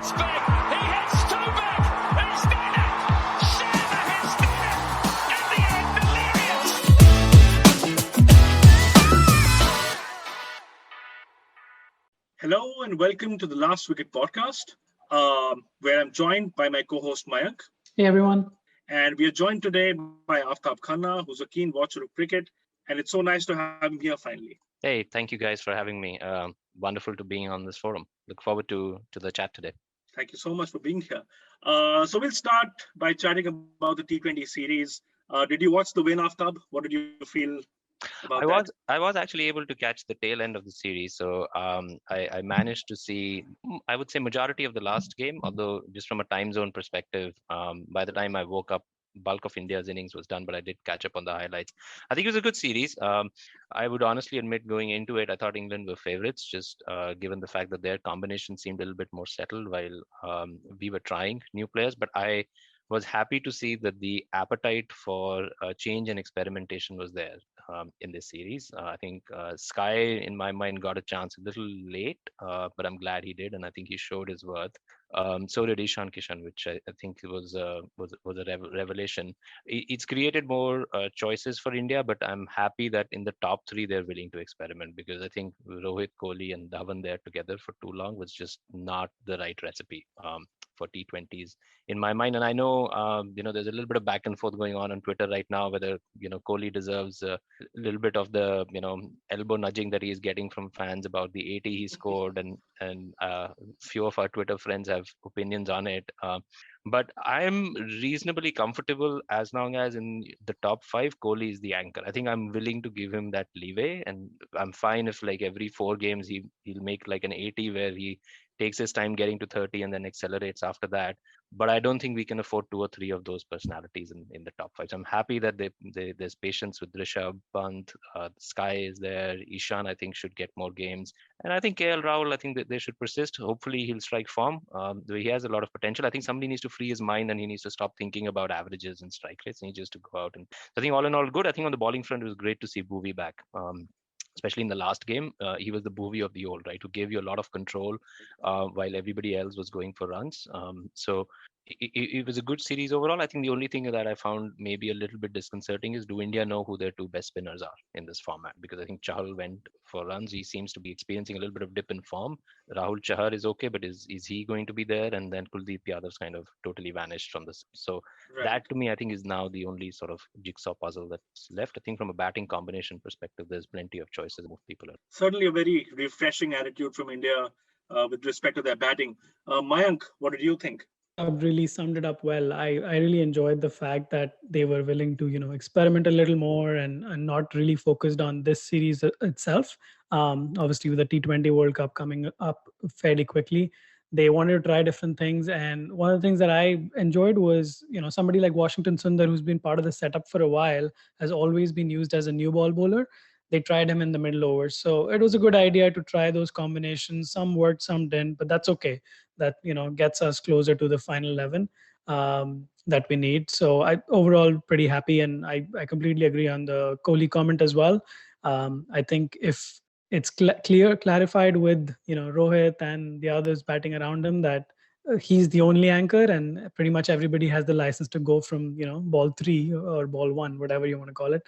It's back. He hits two back. He's done it. Sharma has done it. And the delirious. Hello and welcome to the Last Wicket podcast, where I'm joined by my co-host Mayank. Hey everyone. And we are joined today by Aftab Khanna, who's a keen watcher of cricket. And it's so nice to have him here finally. Hey, thank you guys for having me. Wonderful to being on this forum. Look forward to the chat today. Thank you so much for being here. So we'll start by chatting about the T20 series. Did you watch the win, Aftab? What did you feel about that? I was actually able to catch the tail end of the series. So I managed to see, I would say, majority of the last game, although just from a time zone perspective, by the time I woke up, bulk of India's innings was done, but I did catch up on the highlights. I think it was a good series. I would honestly admit going into it, I thought England were favorites, just given the fact that their combination seemed a little bit more settled while we were trying new players. But I was happy to see that the appetite for change and experimentation was there in this series. I think Sky, in my mind, got a chance a little late, but I'm glad he did, and I think he showed his worth. So did Ishan Kishan, which I think was a revelation. It's created more choices for India, but I'm happy that in the top three they're willing to experiment, because I think Rohit, Kohli, and Dhawan there together for too long was just not the right recipe for T20s in my mind. And I know there's a little bit of back and forth going on Twitter right now whether Kohli deserves a little bit of the elbow nudging that he's getting from fans about the 80 he scored, and few of our Twitter friends have opinions on it. But I'm reasonably comfortable as long as in the top five, Kohli is the anchor. I think I'm willing to give him that leeway, and I'm fine if like every 4 games he'll make like an 80 where he takes his time getting to 30 and then accelerates after that. But I don't think we can afford 2 or 3 of those personalities in the top 5. So I'm happy that there's patience with Rishabh Pant. Sky is there. Ishan, I think, should get more games. And I think KL Rahul, I think that they should persist. Hopefully he'll strike form. He has a lot of potential. I think somebody needs to free his mind and he needs to stop thinking about averages and strike rates. And he just to go out. And I think all in all good. I think on the bowling front, it was great to see Bhuvi back. Especially in the last game, he was the Bhuvi of the old, right? Who gave you a lot of control while everybody else was going for runs. So it was a good series overall. I think the only thing that I found maybe a little bit disconcerting is, do India know who their 2 best spinners are in this format? Because I think Chahal went for runs. He seems to be experiencing a little bit of dip in form. Rahul Chahar is okay, but is he going to be there? And then Kuldeep Yadav's kind of totally vanished from this. So that to me, I think is now the only sort of jigsaw puzzle that's left. I think from a batting combination perspective, there's plenty of choices to move people in. Certainly a very refreshing attitude from India with respect to their batting. Mayank, what did you think? I've really summed it up well. I really enjoyed the fact that they were willing to, experiment a little more and not really focused on this series itself. Obviously, with the T20 World Cup coming up fairly quickly, they wanted to try different things. And one of the things that I enjoyed was, somebody like Washington Sundar, who's been part of the setup for a while, has always been used as a new ball bowler. They tried him in the middle overs. So it was a good idea to try those combinations. Some worked, some didn't, but that's okay. That, gets us closer to the final 11 that we need. So I overall pretty happy. And I completely agree on the Kohli comment as well. I think if it's clarified with, Rohit and the others batting around him that he's the only anchor and pretty much everybody has the license to go from, ball 3 or ball 1, whatever you want to call it,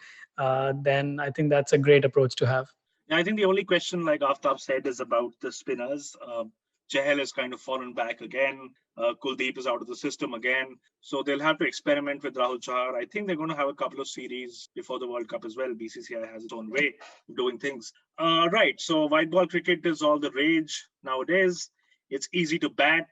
then I think that's a great approach to have. Yeah, I think the only question, like Aftab said, is about the spinners. Chahal has kind of fallen back again. Kuldeep is out of the system again. So they'll have to experiment with Rahul Chahar. I think they're going to have a couple of series before the World Cup as well. BCCI has its own way of doing things. Right. So white ball cricket is all the rage nowadays. It's easy to bat.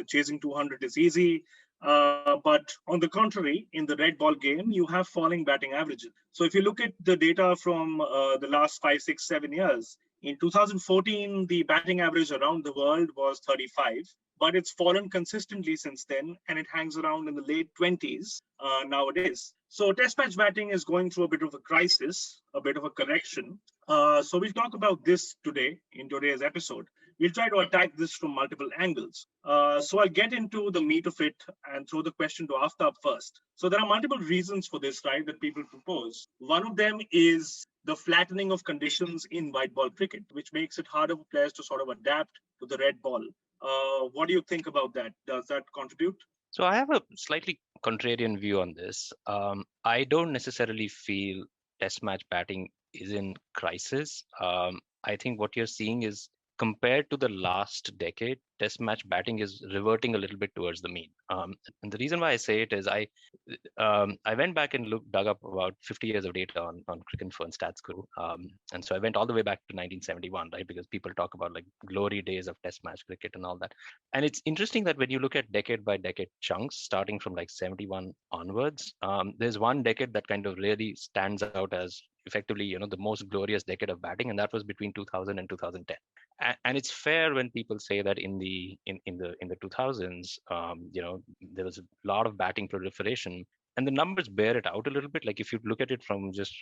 Chasing 200 is easy. But on the contrary, in the red ball game, you have falling batting averages. So if you look at the data from the last 5, 6, 7 years, in 2014, the batting average around the world was 35, but it's fallen consistently since then, and it hangs around in the late 20s nowadays. So test match batting is going through a bit of a crisis, a bit of a correction. So we'll talk about this today in today's episode. We'll try to attack this from multiple angles. So I'll get into the meat of it and throw the question to Aftab first. So there are multiple reasons for this, right, that people propose. One of them is the flattening of conditions in white ball cricket, which makes it harder for players to sort of adapt to the red ball. What do you think about that? Does that contribute? So I have a slightly contrarian view on this. I don't necessarily feel test match batting is in crisis. I think what you're seeing is compared to the last decade, test match batting is reverting a little bit towards the mean. And the reason why I say it is I went back and dug up about 50 years of data on Cricinfo and StatsGuru. And so I went all the way back to 1971, right? Because people talk about like glory days of test match cricket and all that. And it's interesting that when you look at decade by decade chunks, starting from like 71 onwards, there's one decade that kind of really stands out as effectively, the most glorious decade of batting, and that was between 2000 and 2010. And it's fair when people say that in the 2000s, there was a lot of batting proliferation, and the numbers bear it out a little bit. Like if you look at it from just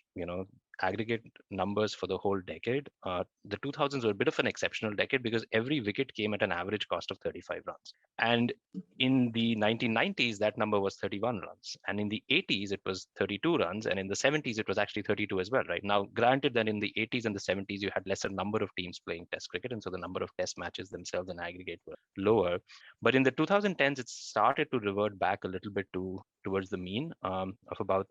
aggregate numbers for the whole decade, the 2000s were a bit of an exceptional decade because every wicket came at an average cost of 35 runs. And in the 1990s, that number was 31 runs, and in the 80s it was 32 runs, and in the 70s it was actually 32 as well. Right now, granted that in the 80s and the 70s you had lesser number of teams playing Test cricket, and so the number of Test matches themselves in aggregate were lower. But in the 2010s, it started to revert back a little bit towards the mean of about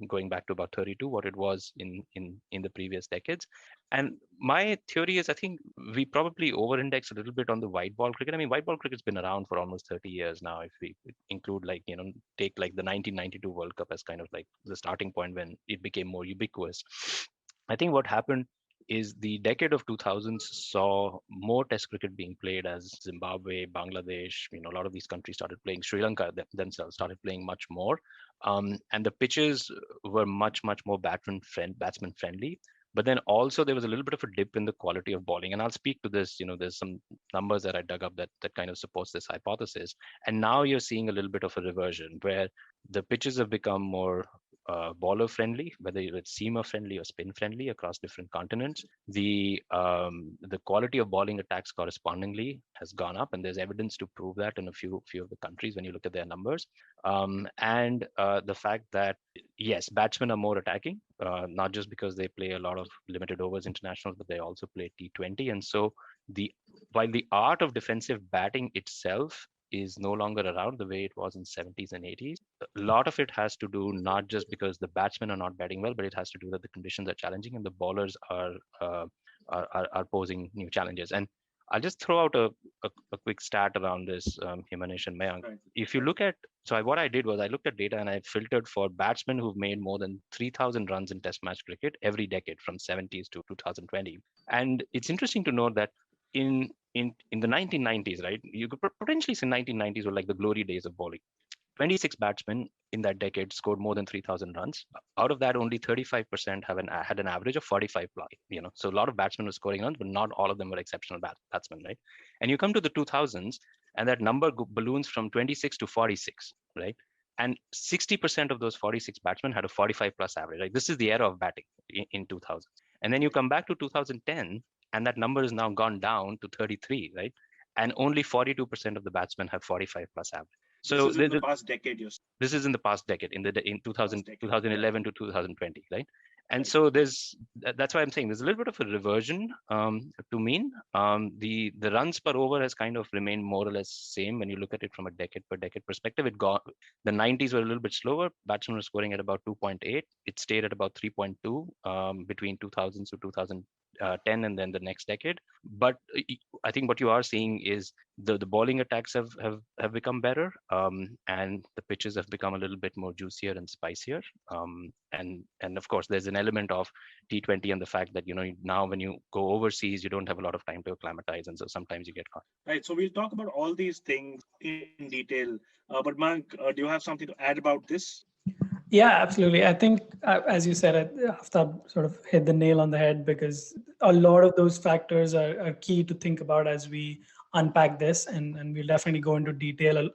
going back to about 32, what it was in the previous decades. And my theory is I think we probably over-index a little bit on the white ball cricket. I mean, white ball cricket's been around for almost 30 years now. If we include take like the 1992 World Cup as kind of like the starting point when it became more ubiquitous. I think what happened is the decade of 2000s saw more Test cricket being played as Zimbabwe, Bangladesh, a lot of these countries started playing. Sri Lanka themselves started playing much more, and the pitches were much more batsman friendly. But then also there was a little bit of a dip in the quality of bowling, and I'll speak to this. There's some numbers that I dug up that kind of supports this hypothesis. And now you're seeing a little bit of a reversion where the pitches have become more bowler friendly, whether it's seamer friendly or spin friendly across different continents. The quality of bowling attacks correspondingly has gone up, and there's evidence to prove that in a few of the countries when you look at their numbers. And the fact that yes, batsmen are more attacking, not just because they play a lot of limited overs internationals, but they also play T20. And so while the art of defensive batting itself is no longer around the way it was in 70s and 80s. A lot of it has to do not just because the batsmen are not batting well, but it has to do that the conditions are challenging and the bowlers are posing new challenges. And I'll just throw out a quick stat around this, Himanish and Mayank. Right. If you look at, what I did was I looked at data and I filtered for batsmen who've made more than 3,000 runs in Test match cricket every decade from 70s to 2020. And it's interesting to note that in the 1990s, right, you could potentially say 1990s were like the glory days of bowling. 26 batsmen in that decade scored more than 3,000 runs. Out of that, only 35% had an average of 45 plus. So a lot of batsmen were scoring runs, but not all of them were exceptional batsmen, right? And you come to the 2000s, and that number balloons from 26 to 46, right? And 60% of those 46 batsmen had a 45 plus average. Right? This is the era of batting in 2000. And then you come back to 2010, and that number has now gone down to 33, right? And only 42% of the batsmen have 45 plus average. So this is in the past decade. This is in the past decade, in 2011 to 2020, right? And Right. so that's why I'm saying there's a little bit of a reversion to mean. The runs per over has kind of remained more or less same when you look at it from a decade per decade perspective. The 90s were a little bit slower. Batsmen were scoring at about 2.8. It stayed at about 3.2 between 2000 to 2010 and then the next decade. But I think what you are seeing is the bowling attacks have become better, and the pitches have become a little bit more juicier and spicier. And of course, there's an element of T20 and the fact that now when you go overseas, you don't have a lot of time to acclimatize, and so sometimes you get caught. Right. So we'll talk about all these things in detail. But Mayank, do you have something to add about this? Yeah, absolutely. I think, as you said, Aftab sort of hit the nail on the head, because a lot of those factors are key to think about as we unpack this, and we'll definitely go into detail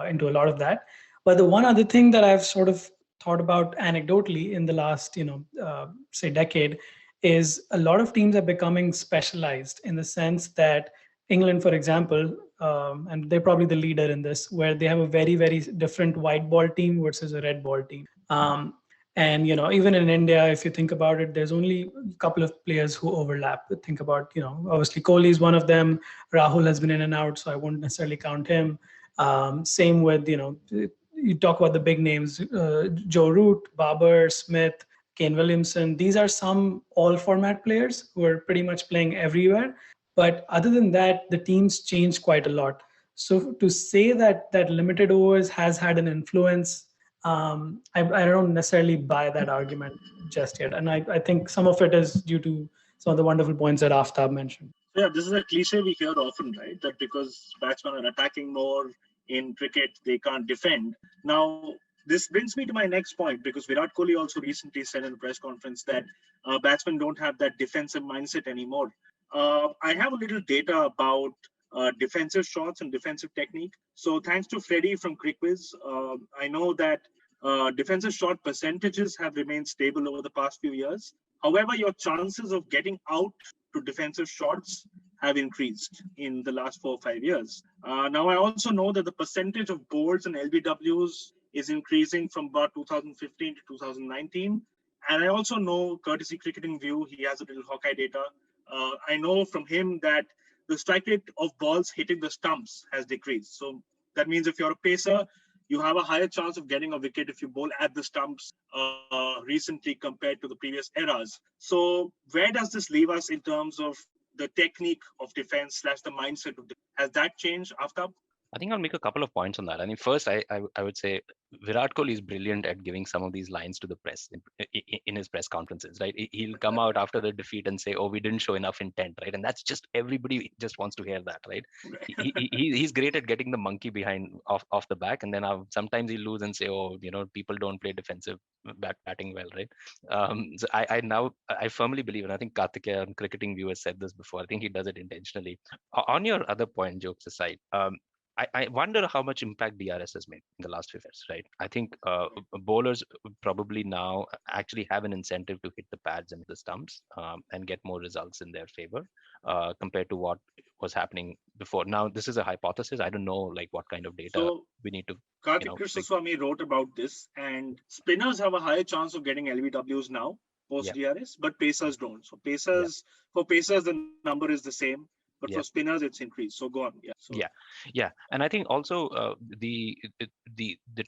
into a lot of that. But the one other thing that I've sort of thought about anecdotally in the last, say decade, is a lot of teams are becoming specialized in the sense that England, for example, and they're probably the leader in this, where they have a very, very different white ball team versus a red ball team. And even in India, if you think about it, there's only a couple of players who overlap. Think about, obviously Kohli is one of them. Rahul has been in and out, so I won't necessarily count him. Same with, you talk about the big names, Joe Root, Babar, Smith, Kane Williamson. These are some all format players who are pretty much playing everywhere. But other than that, the teams change quite a lot. So to say that limited overs has had an influence, I don't necessarily buy that argument just yet. And I think some of it is due to some of the wonderful points that Aftab mentioned. Yeah, this is a cliche we hear often, right? That because batsmen are attacking more in cricket, they can't defend. Now, this brings me to my next point, because Virat Kohli also recently said in a press conference that batsmen don't have that defensive mindset anymore. I have a little data about defensive shots and defensive technique. So thanks to Freddie from CricViz, I know that defensive shot percentages have remained stable over the past few years. However, your chances of getting out to defensive shots have increased in the last 4 or 5 years. Now, I also know that the percentage of boards and LBWs is increasing from about 2015 to 2019. And I also know, courtesy Cricketing View, he has a little Hawkeye data. I know from him that the strike rate of balls hitting the stumps has decreased. So that means if you're a pacer, you have a higher chance of getting a wicket if you bowl at the stumps recently compared to the previous eras. So where does this leave us in terms of the technique of defense / the mindset of defense? Has that changed, Aftab? I think I'll make a couple of points on that. I mean, first, I would say Virat Kohli is brilliant at giving some of these lines to the press in his press conferences, right? He'll come out after the defeat and say, "Oh, we didn't show enough intent," right? And that's just everybody just wants to hear that, right? He's great at getting the monkey behind off the back, and then sometimes he'll lose and say, "Oh, people don't play defensive batting well," right? So I firmly believe, and I think Kartikeya on Cricketing View has said this before. I think he does it intentionally. On your other point, jokes aside. I wonder how much impact DRS has made in the last few years, right? I think bowlers probably now actually have an incentive to hit the pads and the stumps and get more results in their favor compared to what was happening before. Now, this is a hypothesis. I don't know what kind of data we need to. Karthik Krishnaswamy wrote about this, and spinners have a higher chance of getting LBWs now post DRS, but pacers don't. So for pacers, the number is the same. But for spinners, it's increased. So go on. Yeah. And I think also the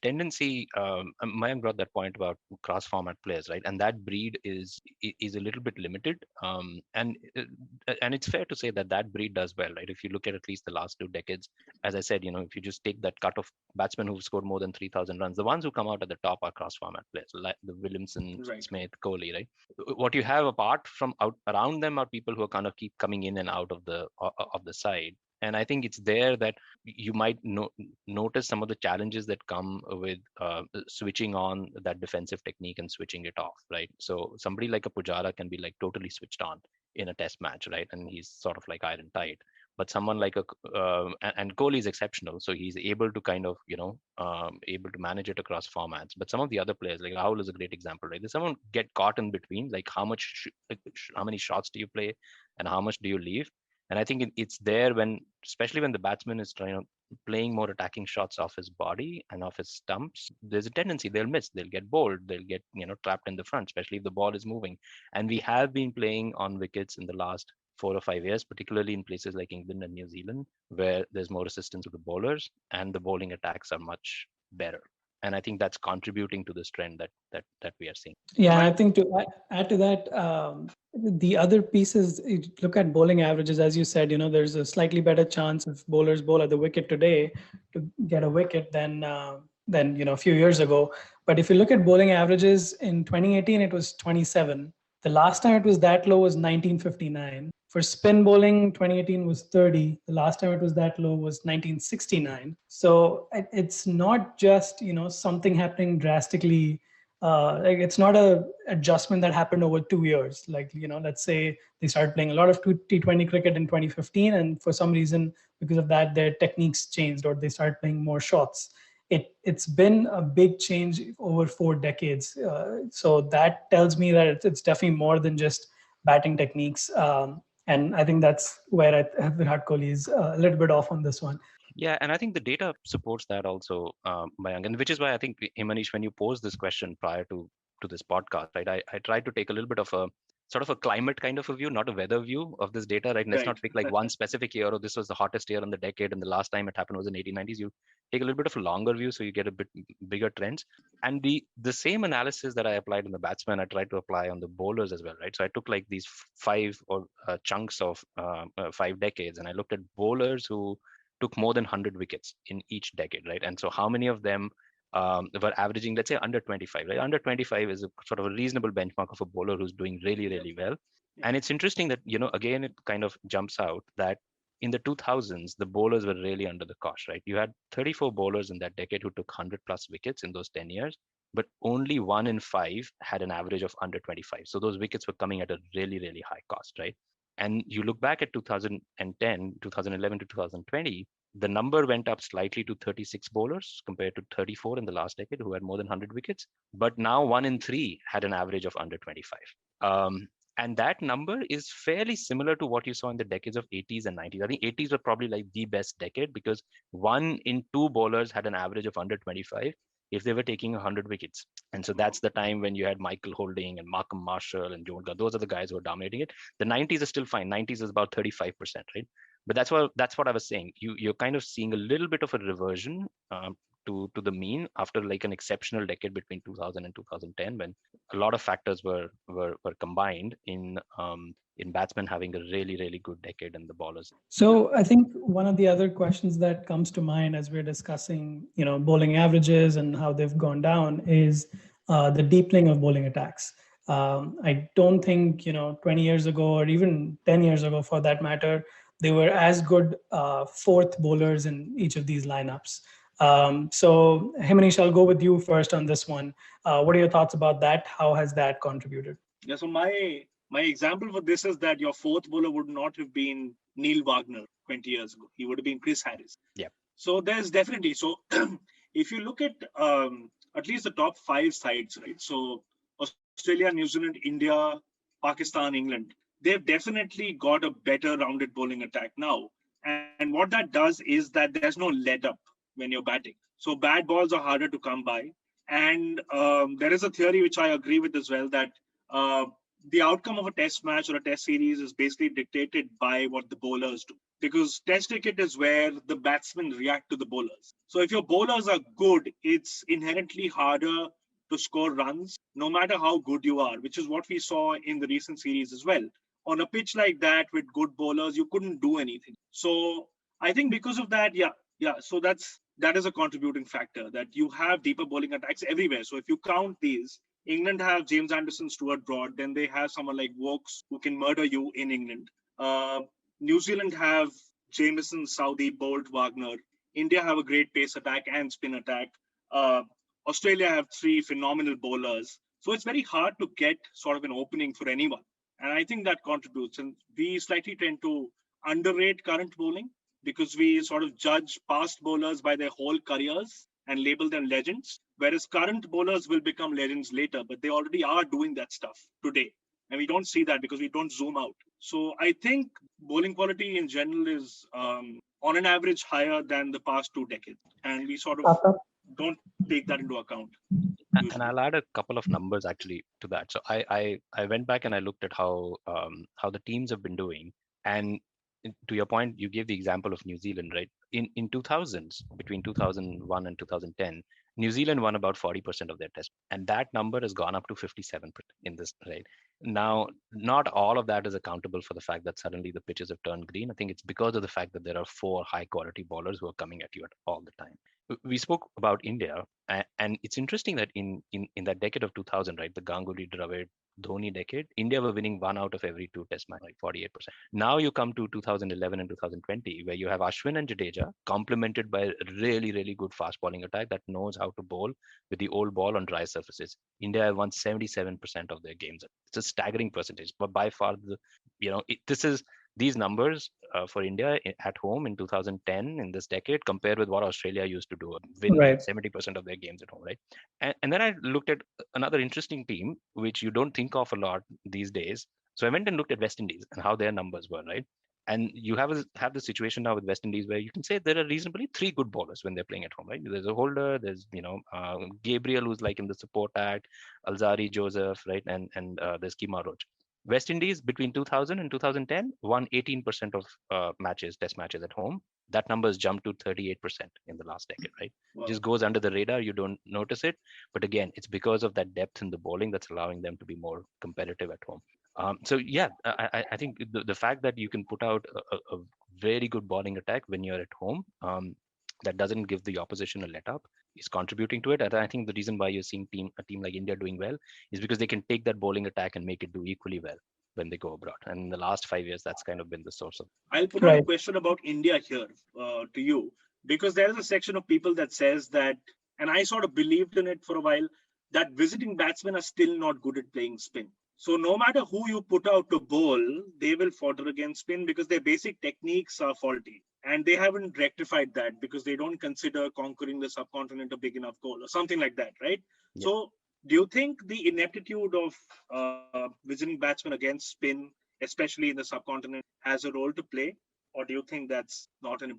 tendency, Mayank brought that point about cross-format players, right? And that breed is a little bit limited. And it's fair to say that breed does well, right? If you look at least the last 2 decades, as I said, if you just take that cut of batsmen who've scored more than 3,000 runs, the ones who come out at the top are cross-format players, like the Williamson, Smith, Kohli, right? What you have apart from around them are people who are kind of keep coming in and out of the side. And I think it's there that you might notice some of the challenges that come with switching on that defensive technique and switching it off, right? So somebody like a Pujara can be totally switched on in a test match, right? And he's sort of iron tight. But someone like and Kohli is exceptional, so he's able to kind of, able to manage it across formats. But some of the other players, like Rahul is a great example, right? There's someone get caught in between, how many shots do you play and how much do you leave? And I think it's there especially when the batsman is playing more attacking shots off his body and off his stumps, there's a tendency they'll miss, they'll get bowled, they'll get, trapped in the front, especially if the ball is moving. And we have been playing on wickets in the last 4 or 5 years, particularly in places like England and New Zealand, where there's more assistance to the bowlers and the bowling attacks are much better. And I think that's contributing to this trend that we are seeing. Yeah, I think to add to that, the other pieces, look at bowling averages, as you said, there's a slightly better chance if bowlers bowl at the wicket today to get a wicket than a few years ago. But if you look at bowling averages in 2018, it was 27. The last time it was that low was 1959. For spin bowling, 2018 was 30. The last time it was that low was 1969. So it's not just, something happening drastically. It's not a adjustment that happened over 2 years. Let's say they started playing a lot of T20 cricket in 2015, and for some reason, because of that, their techniques changed or they started playing more shots. It's been a big change over 4 decades. So that tells me that it's definitely more than just batting techniques. And I think that's where Virat Kohli is a little bit off on this one. Yeah, and I think the data supports that also, Mayank, and which is why I think, Himanish, when you posed this question prior to to this podcast, right, I tried to take a little bit of a sort of a climate kind of a view, not a weather view of this data, right? And let's Right. not pick like one specific year, or this was the hottest year in the decade, and the last time it happened was in 1890s. You take a little bit of a longer view, so you get a bit bigger trends. And the same analysis that I applied on the batsmen, I tried to apply on the bowlers as well, right? So I took like these five or chunks of 5 decades, and I looked at bowlers who took more than 100 wickets in each decade, right? And so how many of them were averaging, let's say, under 25, right? Under 25 is a sort of a reasonable benchmark of a bowler who's doing really, really well. Yeah. And it's interesting that, again, it kind of jumps out that in the 2000s, the bowlers were really under the cosh, right? You had 34 bowlers in that decade who took 100 plus wickets in those 10 years, but only 1 in 5 had an average of under 25. So those wickets were coming at a really, really high cost, right? And you look back at 2010, 2011 to 2020, the number went up slightly to 36 bowlers compared to 34 in the last decade who had more than 100 wickets. But now 1 in 3 had an average of under 25. And that number is fairly similar to what you saw in the decades of 80s and 90s. I think 80s were probably like the best decade because 1 in 2 bowlers had an average of under 25 if they were taking 100 wickets. And so that's the time when you had Michael Holding and Malcolm Marshall and Joan Gunn. Those are the guys who are dominating it. The 90s are still fine. 90s is about 35%, right? But that's what I was saying. You're kind of seeing a little bit of a reversion to the mean after like an exceptional decade between 2000 and 2010, when a lot of factors were combined in batsmen having a really, really good decade and the bowlers. So I think one of the other questions that comes to mind as we're discussing, bowling averages and how they've gone down is the deepening of bowling attacks. I don't think, 20 years ago or even 10 years ago for that matter, they were as good fourth bowlers in each of these lineups. So Himanish, I'll go with you first on this one. What are your thoughts about that? How has that contributed? Yeah, so my example for this is that your fourth bowler would not have been Neil Wagner 20 years ago. He would have been Chris Harris. Yeah. So there's definitely, so if you look at least the top 5 sides, right? So Australia, New Zealand, India, Pakistan, England, they've definitely got a better rounded bowling attack now. And what that does is that there's no let up when you're batting. So bad balls are harder to come by. And there is a theory which I agree with as well, that the outcome of a test match or a test series is basically dictated by what the bowlers do. Because test cricket is where the batsmen react to the bowlers. So if your bowlers are good, it's inherently harder to score runs, no matter how good you are, which is what we saw in the recent series as well. On a pitch like that with good bowlers, you couldn't do anything. So I think because of that, so that is a contributing factor, that you have deeper bowling attacks everywhere. So if you count these, England have James Anderson, Stuart Broad, then they have someone like Vokes who can murder you in England. New Zealand have Jameson, Southee, Bolt, Wagner. India have a great pace attack and spin attack. Australia have 3 phenomenal bowlers. So it's very hard to get sort of an opening for anyone. And I think that contributes. And we slightly tend to underrate current bowling because we sort of judge past bowlers by their whole careers and label them legends, whereas current bowlers will become legends later, but they already are doing that stuff today. And we don't see that because we don't zoom out. So I think bowling quality in general is on an average higher than the past 2 decades. And we sort of don't take that into account. And I'll add a couple of numbers actually to that. So I went back and I looked at how the teams have been doing. And to your point, you gave the example of New Zealand, right? In 2000s, between 2001 and 2010, New Zealand won about 40% of their tests, and that number has gone up to 57% in this, right? Now, not all of that is accountable for the fact that suddenly the pitches have turned green. I think it's because of the fact that there are 4 high-quality bowlers who are coming at you at all the time. We spoke about India, and it's interesting that in that decade of 2000, right, the Ganguly, Dravid, Dhoni decade, India were winning 1 out of every 2 test matches, like 48%. Now you come to 2011 and 2020, where you have Ashwin and Jadeja complemented by a really, really good fast bowling attack that knows how to bowl with the old ball on dry surfaces. India have won 77% of their games. It's a staggering percentage, but by far, these numbers for India at home in 2010 in this decade compared with what Australia used to do, win 70% of their games at home, right? And then I looked at another interesting team, which you don't think of a lot these days. So I went and looked at West Indies and how their numbers were, right? And you have the situation now with West Indies where you can say there are reasonably three good bowlers when they're playing at home, right? There's a Holder, there's Gabriel, who's like in the support act, Alzari, Joseph, right, and there's Kemar Roach. West Indies between 2000 and 2010 won 18% of test matches at home. That number has jumped to 38% in the last decade, right? Wow. Just goes under the radar, you don't notice it. But again, it's because of that depth in the bowling that's allowing them to be more competitive at home. So yeah, I think the fact that you can put out a very good bowling attack when you're at home, that doesn't give the opposition a let up, is contributing to it. And I think the reason why you're seeing a team like India doing well is because they can take that bowling attack and make it do equally well when they go abroad. And in the last 5 years, that's kind of been the source of. I'll put out a Right. question about India here to you, because there is a section of people that says that, and I sort of believed in it for a while, that visiting batsmen are still not good at playing spin. So no matter who you put out to bowl, they will falter against spin because their basic techniques are faulty. And they haven't rectified that because they don't consider conquering the subcontinent a big enough goal or something like that, right? Yeah. So do you think the ineptitude of visiting batsmen against spin, especially in the subcontinent, has a role to play? Or do you think that's not an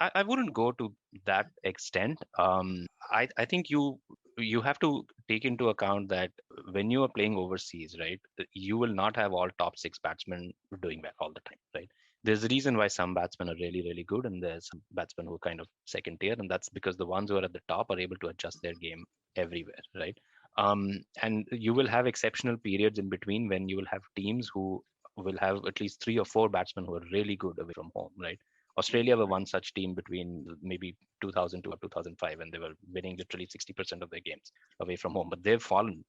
I wouldn't go to that extent. I think you have to take into account that when you are playing overseas, right, you will not have all top six batsmen doing well all the time, right? There's a reason why some batsmen are really, really good, and there's some batsmen who are kind of second tier, and that's because the ones who are at the top are able to adjust their game everywhere, right? And you will have exceptional periods in between when you will have teams who will have at least 3 or 4 batsmen who are really good away from home, right? Australia were one such team between maybe 2002 or 2005, and they were winning literally 60% of their games away from home, but they've fallen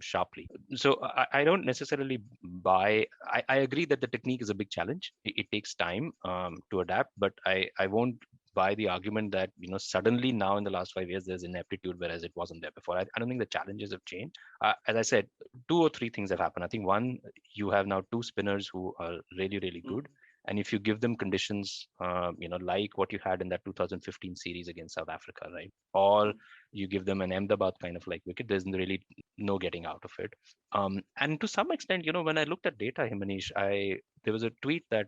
sharply. So I don't necessarily buy. I agree that the technique is a big challenge. It takes time to adapt, but I won't buy the argument that suddenly now in the last 5 years there's ineptitude, whereas it wasn't there before. I don't think the challenges have changed. As I said, 2 or 3 things have happened. I think one, you have now 2 spinners who are really, really good. And if you give them conditions, like what you had in that 2015 series against South Africa, right? Or you give them an Ahmedabad kind of like wicket, there's really no getting out of it. And to some extent, when I looked at data, Himanish, there was a tweet that,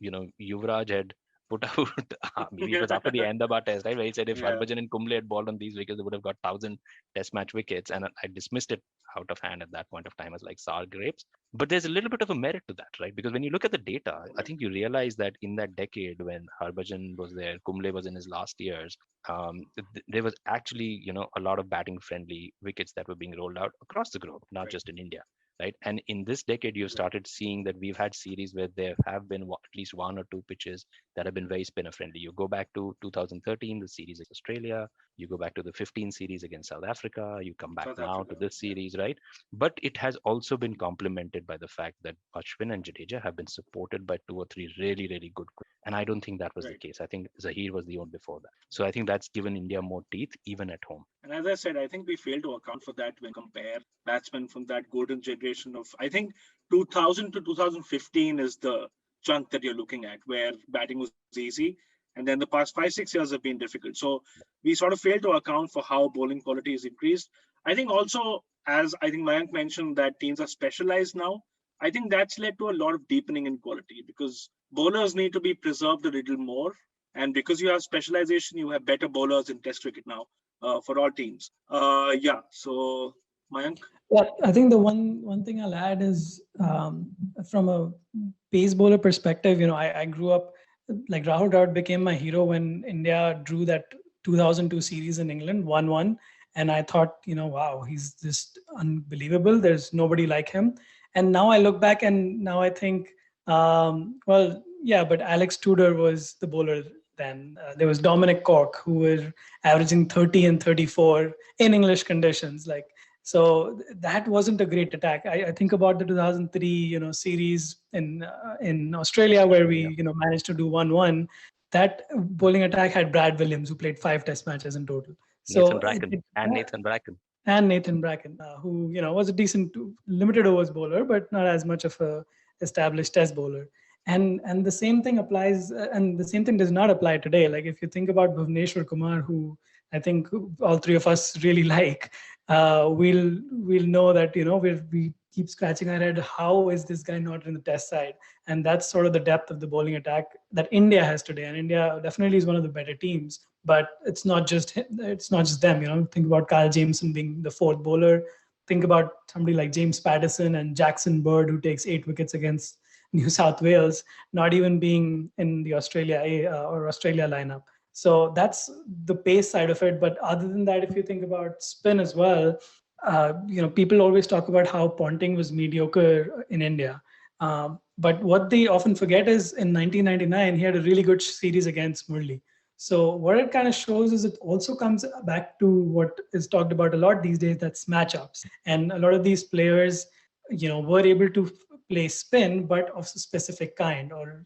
Yuvraj had put out, maybe it was after the Ahmedabad test, right? Where he said if Yeah. Harbhajan and Kumble had bowled on these wickets, they would have got 1,000 test match wickets. And I dismissed it out of hand at that point of time as like sour grapes. But there's a little bit of a merit to that, right? Because when you look at the data, I think you realize that in that decade when Harbhajan was there, Kumble was in his last years, there was actually, a lot of batting friendly wickets that were being rolled out across the globe, not just in India. Right. And in this decade, you've started seeing that we've had series where there have been at least 1 or 2 pitches that have been very spinner friendly. You go back to 2013, the series against Australia. You go back to the 15 series against South Africa. You come back South now Africa, to this series, right? But it has also been complemented by the fact that Ashwin and Jadeja have been supported by 2 or 3 really, really good. And I don't think that was the Right. case. I think Zaheer was the one before that. So I think that's given India more teeth, even at home. And as I said, I think we fail to account for that when compare batsmen from that golden generation of, I think 2000 to 2015 is the chunk that you're looking at where batting was easy. And then the past 5-6 years have been difficult. So we sort of fail to account for how bowling quality is increased. I think also, as I think Mayank mentioned, that teams are specialized now. I think that's led to a lot of deepening in quality because bowlers need to be preserved a little more. And because you have specialization, you have better bowlers in Test cricket now for all teams. So Mayank? Yeah, I think the one thing I'll add is from a pace bowler perspective, I grew up, like Rahul Dravid became my hero when India drew that 2002 series in England, 1-1. And I thought, wow, he's just unbelievable. There's nobody like him. And now I look back and now I think, but Alex Tudor was the bowler then. There was Dominic Cork, who were averaging 30 and 34 in English conditions. So that wasn't a great attack. I think about the 2003, series in Australia where we, managed to do 1-1. That bowling attack had Brad Williams, who played 5 Test matches in total. So Nathan Bracken. Nathan Bracken, who was a decent limited overs bowler, but not as much of a established Test bowler. And the same thing applies, and the same thing does not apply today. Like if you think about Bhuvneshwar Kumar, who I think all 3 of us really like, we'll know that we keep scratching our head, how is this guy not in the test side? And that's sort of the depth of the bowling attack that India has today. And India definitely is one of the better teams, but it's not just them. Think about Kyle Jameson being the fourth bowler. Think about somebody like James Patterson and Jackson Bird, who takes 8 wickets against New South Wales, not even being in the Australia A or Australia lineup. So that's the pace side of it. But other than that, if you think about spin as well, people always talk about how Ponting was mediocre in India. But what they often forget is in 1999, he had a really good series against Murli. So what it kind of shows is it also comes back to what is talked about a lot these days, that's matchups. And a lot of these players, were able to play spin, but of a specific kind, or,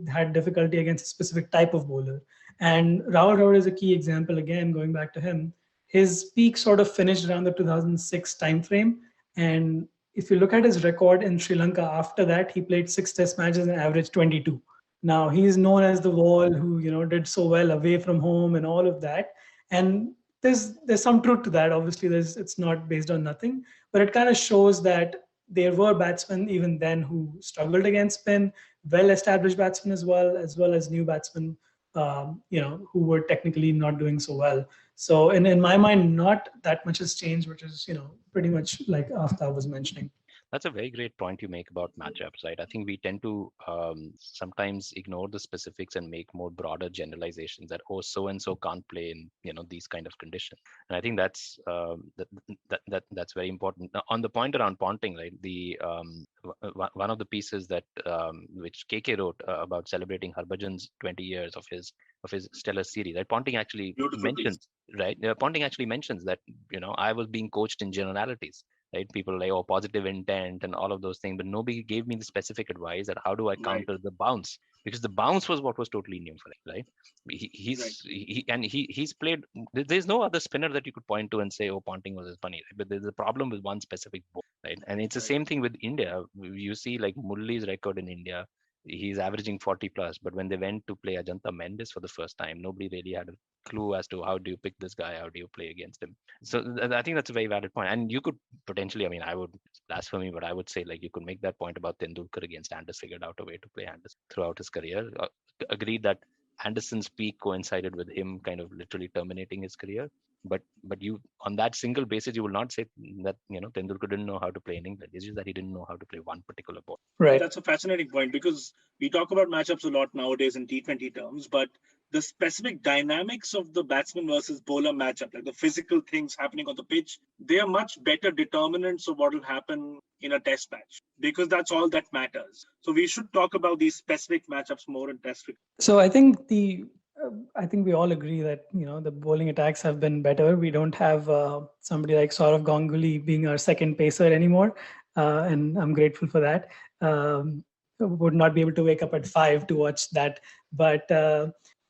had difficulty against a specific type of bowler. And Rahul Dravid is a key example, again, going back to him. His peak sort of finished around the 2006 timeframe. And if you look at his record in Sri Lanka after that, he played 6 test matches and averaged 22. Now he's known as the wall who, did so well away from home and all of that. And there's some truth to that. Obviously, it's not based on nothing, but it kind of shows that there were batsmen even then who struggled against spin, well-established batsmen as well as new batsmen, who were technically not doing so well. So in my mind, not that much has changed, which is, pretty much like Aftab was mentioning. That's a very great point you make about matchups, right? I think we tend to sometimes ignore the specifics and make more broader generalizations that, oh, so and so can't play in these kind of conditions. And I think that's that's very important. Now, on the point around Ponting, right? The one of the pieces that which KK wrote about celebrating Harbhajan's 20 years of his stellar series, right? Ponting actually mentions, right? Ponting actually mentions that I was being coached in generalities. Right, people like positive intent and all of those things, but nobody gave me the specific advice that how do I counter the bounce, because the bounce was what was totally new for him. Right, he's played. There's no other spinner that you could point to and say, oh, Ponting was funny. Right? But there's a problem with one specific ball, right? And it's the same thing with India. You see, like Murli's record in India. He's averaging 40 plus, but when they went to play Ajanta Mendes for the first time, nobody really had a clue as to how do you pick this guy, how do you play against him. So I think that's a very valid point. And you could potentially, I would blasphemy, but I would say like you could make that point about Tendulkar against Anderson, figured out a way to play Anderson throughout his career. Agreed that Anderson's peak coincided with him kind of literally terminating his career. But you, on that single basis, you will not say that Tendulkar didn't know how to play in England. It's just that he didn't know how to play one particular ball. Right. That's a fascinating point, because we talk about matchups a lot nowadays in T20 terms, but the specific dynamics of the batsman versus bowler matchup, like the physical things happening on the pitch, they are much better determinants of what will happen in a test match, because that's all that matters. So we should talk about these specific matchups more in test cricket. So I think we all agree that the bowling attacks have been better. We don't have somebody like Saurav Ganguly being our second pacer anymore, and I'm grateful for that. Would not be able to wake up at 5 to watch that. But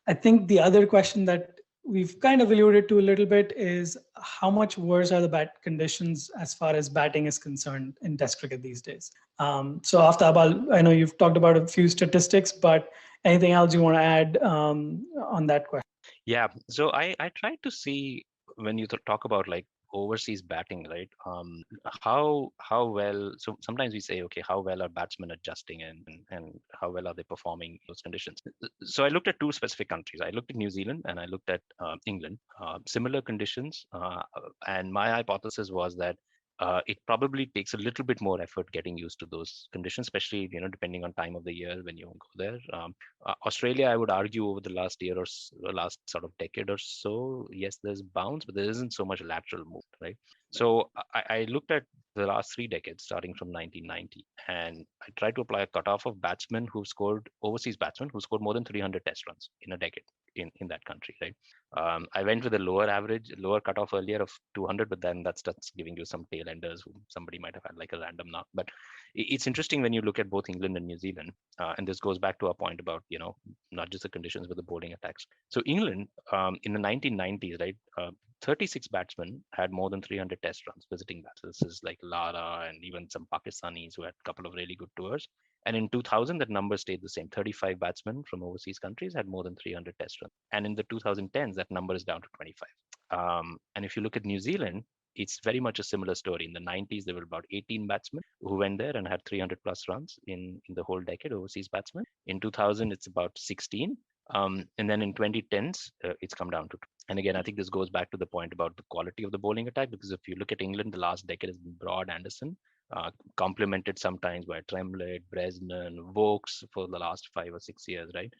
I think the other question that we've kind of alluded to a little bit is how much worse are the bat conditions as far as batting is concerned in Test cricket these days. So Aftab, I know you've talked about a few statistics, but anything else you want to add on that question? Yeah, so I tried to see when you talk about like overseas batting, right? How well? So sometimes we say, okay, how well are batsmen adjusting and how well are they performing in those conditions? So I looked at two specific countries. I looked at New Zealand and I looked at England. Similar conditions, and my hypothesis was that it probably takes a little bit more effort getting used to those conditions, especially depending on time of the year when you go there. Australia, I would argue, over the last year or last sort of decade or so, yes, there's bounce, but there isn't so much lateral move, right? So I looked at the last 3 decades, starting from 1990, and I tried to apply a cutoff of overseas batsmen who scored more than 300 test runs in a decade in that country, right? I went with a lower cutoff earlier of 200, but then that's giving you some tail enders who somebody might have had like a random knock. But it's interesting when you look at both England and New Zealand, and this goes back to our point about not just the conditions but the bowling attacks. So England in the 1990s, right, 36 batsmen had more than 300 test runs visiting batsmen. This is like Lara and even some Pakistanis who had a couple of really good tours. And in 2000, that number stayed the same. 35 batsmen from overseas countries had more than 300 test runs. And in the 2010s, that number is down to 25. And if you look at New Zealand, it's very much a similar story. In the 90s, there were about 18 batsmen who went there and had 300 plus runs in the whole decade, overseas batsmen. In 2000, it's about 16. And then in 2010s, it's come down to 2. And again, I think this goes back to the point about the quality of the bowling attack, because if you look at England, the last decade has been Broad, Anderson, complemented sometimes by Tremlett, Bresnan, Vokes for the last 5 or 6 years, right?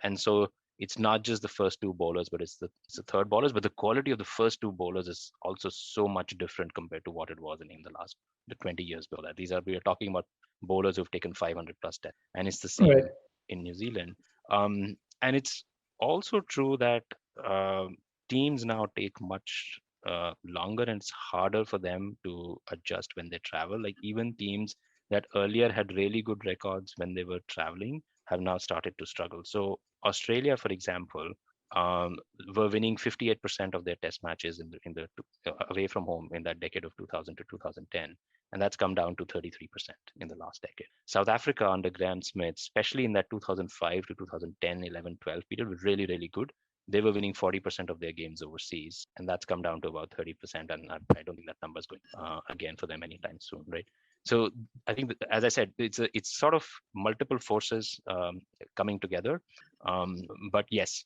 And so it's not just the first 2 bowlers, but it's the third bowlers. But the quality of the first 2 bowlers is also so much different compared to what it was in the last 20 years before that. We are talking about bowlers who've taken 500 plus tests, and it's the same Right. in New Zealand. And it's also true that teams now take much longer, and it's harder for them to adjust when they travel. Like even teams that earlier had really good records when they were traveling have now started to struggle. So Australia, for example, were winning 58% of their test matches in the away from home in that decade of 2000 to 2010. And that's come down to 33% in the last decade. South Africa under Graham Smith, especially in that 2005 to 2010, 11, 12 period, was really, really good. They were winning 40% of their games overseas, and that's come down to about 30%. And I don't think that number is going again for them anytime soon, right? So I think, as I said, it's sort of multiple forces coming together. But yes,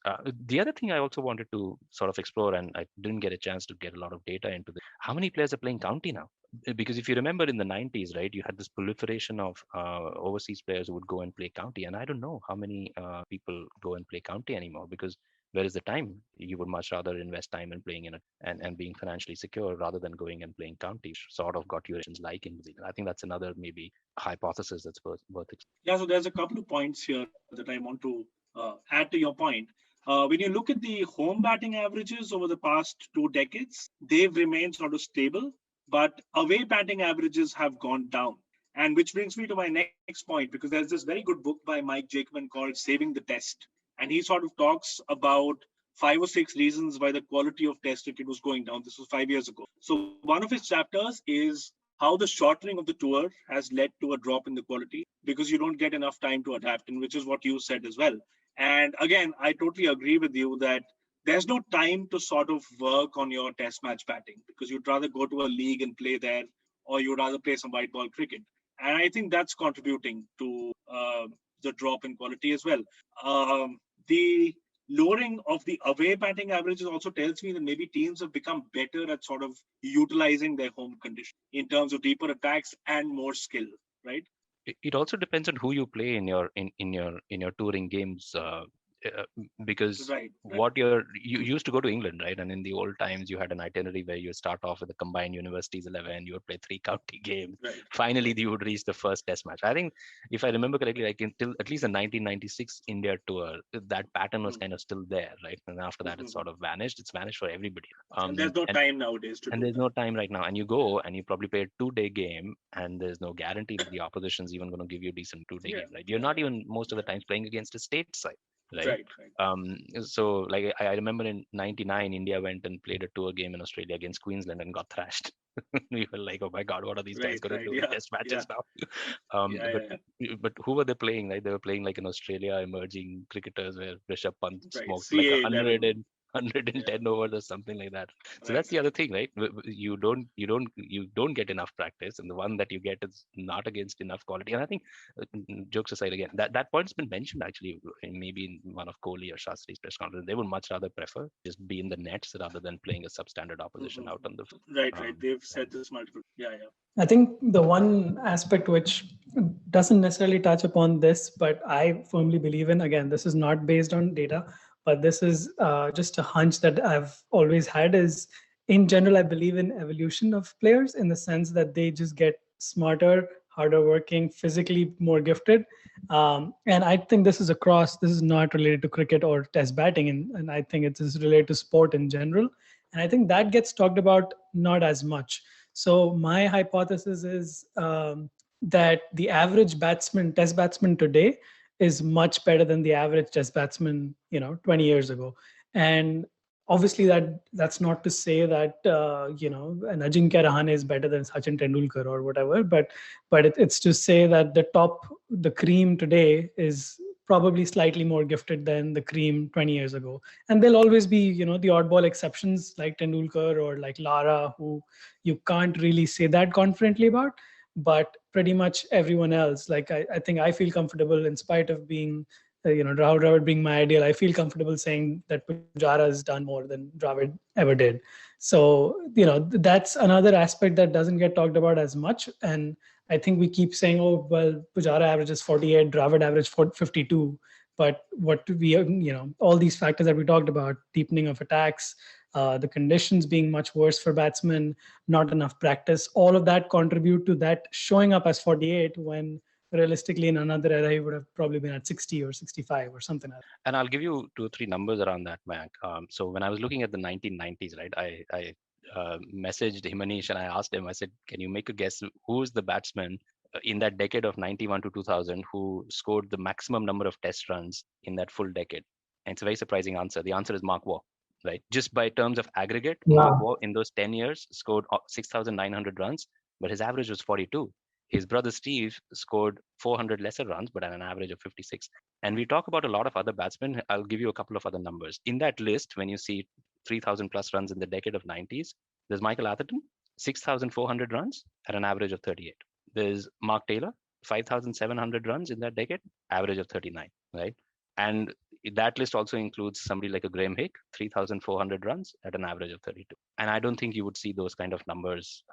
the other thing I also wanted to sort of explore, and I didn't get a chance to get a lot of data into this, how many players are playing county now? Because if you remember in the 90s, right, you had this proliferation of overseas players who would go and play county. And I don't know how many people go and play county anymore, because where is the time? You would much rather invest time in playing in it and being financially secure rather than going and playing county, sort of got your like in New Zealand. I think that's another maybe hypothesis that's worth it. Yeah, so there's a couple of points here that I want to add to your point. When you look at the home batting averages over the past 2 decades, they've remained sort of stable, but away batting averages have gone down. And which brings me to my next point, because there's this very good book by Mike Jakeman called Saving the Test. And he sort of talks about 5 or 6 reasons why the quality of test cricket was going down. This was 5 years ago. So one of his chapters is how the shortening of the tour has led to a drop in the quality because you don't get enough time to adapt, and which is what you said as well. And again, I totally agree with you that there's no time to sort of work on your test match batting because you'd rather go to a league and play there, or you'd rather play some white ball cricket. And I think that's contributing to the drop in quality as well. The lowering of the away batting averages also tells me that maybe teams have become better at sort of utilizing their home condition in terms of deeper attacks and more skill, right? It also depends on who you play in your touring games, because Right. what you used to go to England, right? And in the old times, you had an itinerary where you start off with a combined universities 11, you would play 3 county games. Right. Finally, you would reach the first test match. I think, if I remember correctly, like until at least the 1996 India tour, that pattern was kind of still there, right? And after that, it sort of vanished. It's vanished for everybody. And there's no time nowadays to and do there's that. no time right now. And you go and you probably play a 2-day game, and there's no guarantee that the opposition's even going to give you a decent 2-day game, right? You're not even most of the times playing against a state side. Right. So like I remember in '99, India went and played a tour game in Australia against Queensland and got thrashed. We were like, oh my God, what are these guys going to do in test matches now? But who were they playing? Right, they were playing like in Australia, emerging cricketers where Rishabh Pant smoked like 110 overs or something like that. So that's the other thing, right? You don't get enough practice, and the one that you get is not against enough quality. And I think, jokes aside, again, that point's been mentioned actually, maybe in one of Kohli or Shastri's press conference. They would much rather prefer just be in the nets rather than playing a substandard opposition out on the field. Right. They've said this multiple. Yeah. I think the one aspect which doesn't necessarily touch upon this, but I firmly believe in, again, this is not based on data, but this is just a hunch that I've always had, is in general, I believe in evolution of players in the sense that they just get smarter, harder working, physically more gifted. And I think this is not related to cricket or test batting. And I think it is related to sport in general. And I think that gets talked about not as much. So my hypothesis is that the average test batsman today is much better than the average test batsman, 20 years ago. And obviously that's not to say that, an Ajinkya Rahane is better than Sachin Tendulkar or whatever, but it's to say that the cream today is probably slightly more gifted than the cream 20 years ago. And there'll always be, the oddball exceptions like Tendulkar or like Lara, who you can't really say that confidently about. But pretty much everyone else, like I think I feel comfortable in spite of being, Rahul Dravid being my ideal. I feel comfortable saying that Pujara has done more than Dravid ever did. So, that's another aspect that doesn't get talked about as much. And I think we keep saying, oh, well, Pujara averages 48, Dravid averaged 52. But what we, all these factors that we talked about, deepening of attacks, the conditions being much worse for batsmen, not enough practice, all of that contribute to that showing up as 48 when realistically in another era he would have probably been at 60 or 65 or something like that. And I'll give you 2 or 3 numbers around that, Mac. So when I was looking at the 1990s, right, I messaged Himanish and I asked him, I said, can you make a guess who's the batsman in that decade of 91 to 2000 who scored the maximum number of test runs in that full decade? And it's a very surprising answer. The answer is Mark Waugh, right? Just by terms of aggregate, Mark Waugh in those 10 years scored 6,900 runs, but his average was 42. His brother Steve scored 400 lesser runs, but at an average of 56. And we talk about a lot of other batsmen. I'll give you a couple of other numbers. In that list, when you see 3,000 plus runs in the decade of 90s, there's Michael Atherton, 6,400 runs at an average of 38. There's Mark Taylor, 5,700 runs in that decade, average of 39, right? And that list also includes somebody like a Graham Hick, 3,400 runs at an average of 32. And I don't think you would see those kind of numbers,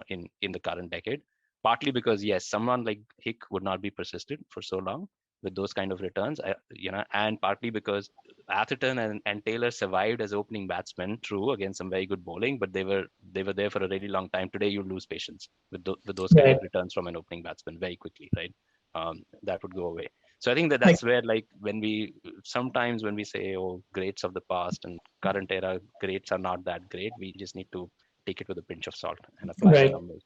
in the current decade, partly because yes, someone like Hick would not be persisted for so long with those kind of returns, and partly because Atherton and Taylor survived as opening batsmen, true, against some very good bowling, but they were there for a really long time. Today you lose patience with those kind of returns from an opening batsman very quickly, right? That would go away. So I think that's where, like, when we say, oh, greats of the past and current era greats are not that great, we just need to take it with a pinch of salt and apply the numbers.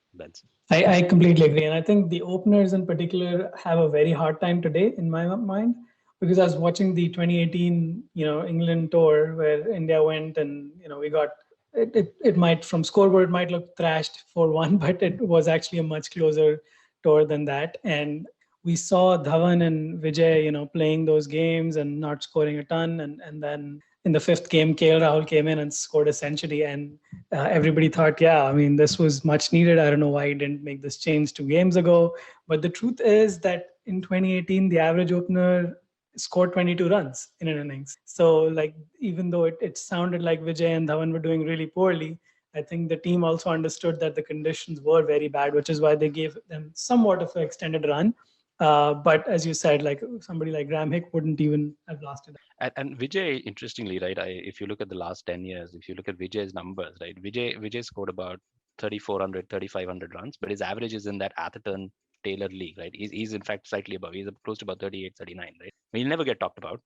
I completely agree. And I think the openers in particular have a very hard time today in my mind, because I was watching the 2018, England tour where India went and, we got, it might, from scoreboard, it might look thrashed 4-1, but it was actually a much closer tour than that. And we saw Dhawan and Vijay, playing those games and not scoring a ton. And then in the 5th game, KL Rahul came in and scored a century. And everybody thought, this was much needed. I don't know why he didn't make this change 2 games ago. But the truth is that in 2018, the average opener scored 22 runs in an innings. So, like, even though it sounded like Vijay and Dhawan were doing really poorly, I think the team also understood that the conditions were very bad, which is why they gave them somewhat of an extended run. But as you said, like somebody like Graham Hick wouldn't even have lasted. And Vijay, interestingly, right, if you look at the last 10 years, if you look at Vijay's numbers, right, Vijay scored about 3,400, 3,500 runs, but his average is in that Atherton Taylor league, right? He's in fact slightly above. He's close to about 38, 39, right? He'll never get talked about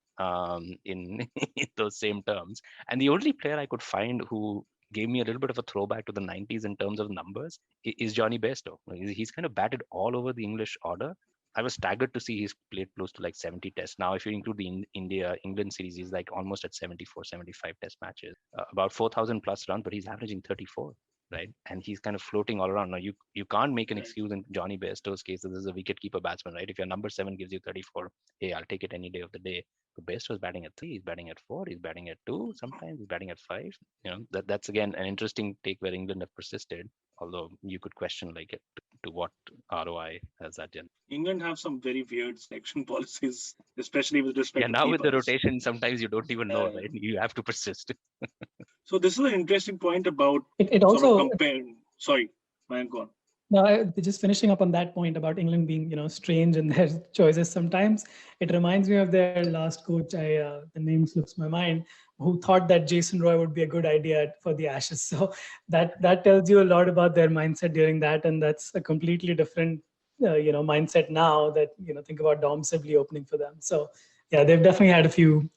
in those same terms. And the only player I could find who gave me a little bit of a throwback to the 90s in terms of numbers is Johnny Bairstow. He's kind of batted all over the English order. I was staggered to see he's played close to like 70 tests. Now, if you include the England series, he's like almost at 74, 75 test matches, about 4,000 plus runs, but he's averaging 34, right? And he's kind of floating all around. Now, you can't make an excuse in Johnny Bairstow's case that this is a wicketkeeper batsman, right? If your number 7 gives you 34, hey, I'll take it any day of the day. But Bairstow's batting at 3, he's batting at 4, he's batting at 2, sometimes he's batting at 5. That's again an interesting take where England have persisted, although you could question like to what ROI has that gen. England have some very weird selection policies, especially with respect to now keepers. With the rotation, sometimes you don't even know, right? You have to persist. So this is an interesting point about it also comparing. Sorry, Mayank, go on. No, just finishing up on that point about England being, strange in their choices sometimes. It reminds me of their last coach, the name slips my mind, who thought that Jason Roy would be a good idea for the Ashes. So that tells you a lot about their mindset during that. And that's a completely different, mindset now that, think about Dom Sibley opening for them. So yeah, they've definitely had a few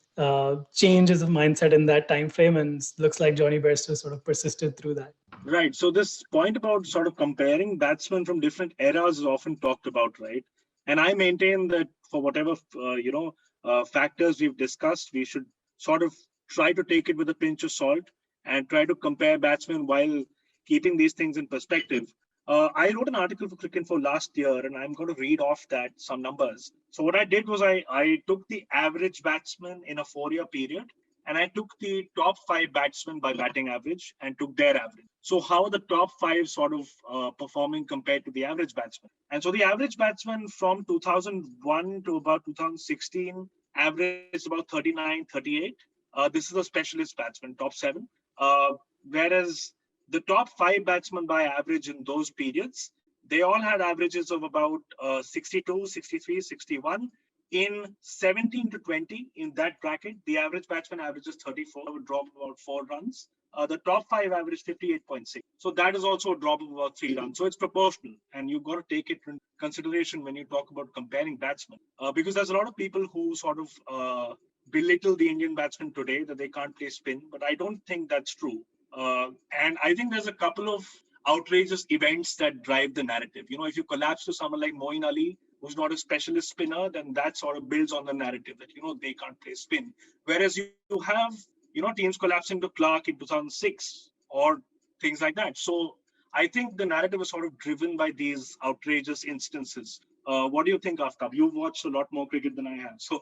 changes of mindset in that time frame, and looks like Johnny Bairstow sort of persisted through that. Right. So this point about sort of comparing batsmen from different eras is often talked about, right? And I maintain that for whatever factors we've discussed, we should sort of try to take it with a pinch of salt and try to compare batsmen while keeping these things in perspective. I wrote an article for Cricinfo last year, and I'm going to read off that some numbers. So what I did was I took the average batsman in a 4-year period, and I took the top 5 batsmen by batting average and took their average. So how are the top 5 sort of performing compared to the average batsman? And so the average batsman from 2001 to about 2016 averaged about 39, 38. This is a specialist batsman, top 7. Whereas the top 5 batsmen by average in those periods, they all had averages of about 62, 63, 61. In 17 to 20, in that bracket, the average batsman averages 34, would drop about 4 runs. The top 5 average 58.6. So that is also a drop of about 3 runs. So it's proportional, and you've got to take it in consideration when you talk about comparing batsmen, because there's a lot of people who sort of belittle the Indian batsmen today that they can't play spin, but I don't think that's true. And I think there's a couple of outrageous events that drive the narrative. You know, if you collapse to someone like Moeen Ali, who's not a specialist spinner, then that sort of builds on the narrative that, you know, they can't play spin. Whereas you have, you know, teams collapsing to Clark in 2006 or things like that. So I think the narrative is sort of driven by these outrageous instances. What do you think, Aftab? You've watched a lot more cricket than I have. So